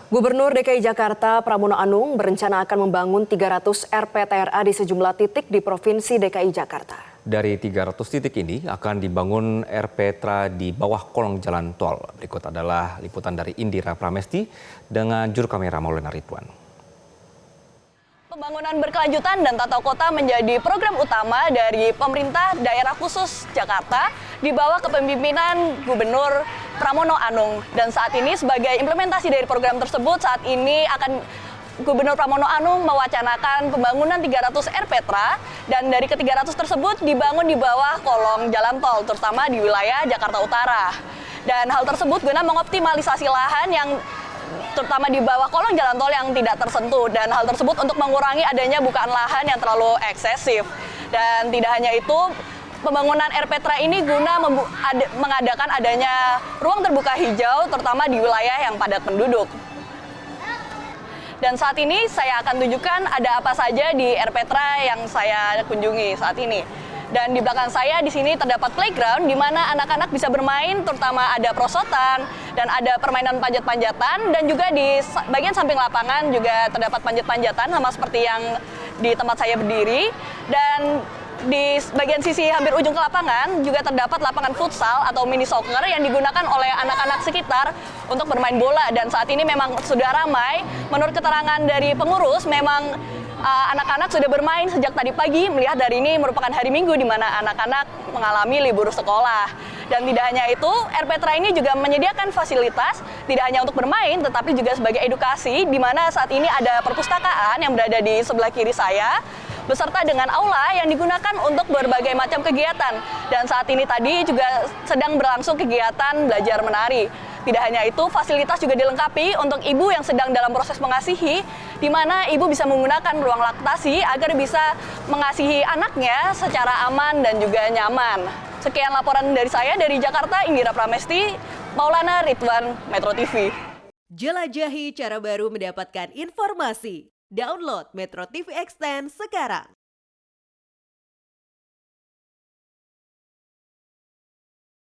Gubernur DKI Jakarta Pramono Anung berencana akan membangun 300 RPTRA di sejumlah titik di Provinsi DKI Jakarta. Dari 300 titik ini akan dibangun RPTRA di bawah kolong jalan tol. Berikut adalah liputan dari Indira Pramesti dengan juru kamera Maulana Ridwan. Pembangunan berkelanjutan dan tata kota menjadi program utama dari pemerintah daerah khusus Jakarta di bawah kepemimpinan Gubernur Pramono Anung. Dan saat ini sebagai implementasi dari program tersebut, saat ini Gubernur Pramono Anung mewacanakan pembangunan 300 RPTRA dan dari ke-300 tersebut dibangun di bawah kolong jalan tol, terutama di wilayah Jakarta Utara. Dan hal tersebut guna mengoptimalisasi lahan yang terutama di bawah kolong jalan tol yang tidak tersentuh, dan hal tersebut untuk mengurangi adanya bukaan lahan yang terlalu eksesif. Dan tidak hanya itu, pembangunan RPTRA ini guna mengadakan adanya ruang terbuka hijau terutama di wilayah yang padat penduduk. Dan saat ini saya akan tunjukkan ada apa saja di RPTRA yang saya kunjungi saat ini. Dan di belakang saya di sini terdapat playground di mana anak-anak bisa bermain, terutama ada perosotan dan ada permainan panjat-panjatan, dan juga di bagian samping lapangan juga terdapat panjat-panjatan sama seperti yang di tempat saya berdiri. Dan di bagian sisi hampir ujung ke lapangan juga terdapat lapangan futsal atau mini soccer yang digunakan oleh anak-anak sekitar untuk bermain bola. Dan saat ini memang sudah ramai. Menurut keterangan dari pengurus, memang anak-anak sudah bermain sejak tadi pagi, melihat dari ini merupakan hari Minggu di mana anak-anak mengalami libur sekolah. Dan tidak hanya itu, RPTRA ini juga menyediakan fasilitas tidak hanya untuk bermain, tetapi juga sebagai edukasi, di mana saat ini ada perpustakaan yang berada di sebelah kiri saya, beserta dengan aula yang digunakan untuk berbagai macam kegiatan. Dan saat ini tadi juga sedang berlangsung kegiatan belajar menari. Tidak hanya itu, fasilitas juga dilengkapi untuk ibu yang sedang dalam proses mengasihi, di mana ibu bisa menggunakan ruang laktasi agar bisa mengasihi anaknya secara aman dan juga nyaman. Sekian laporan dari saya dari Jakarta, Indira Pramesti, Maulana Ridwan, Metro TV. Jelajahi cara baru mendapatkan informasi. Download Metro TV Extend sekarang.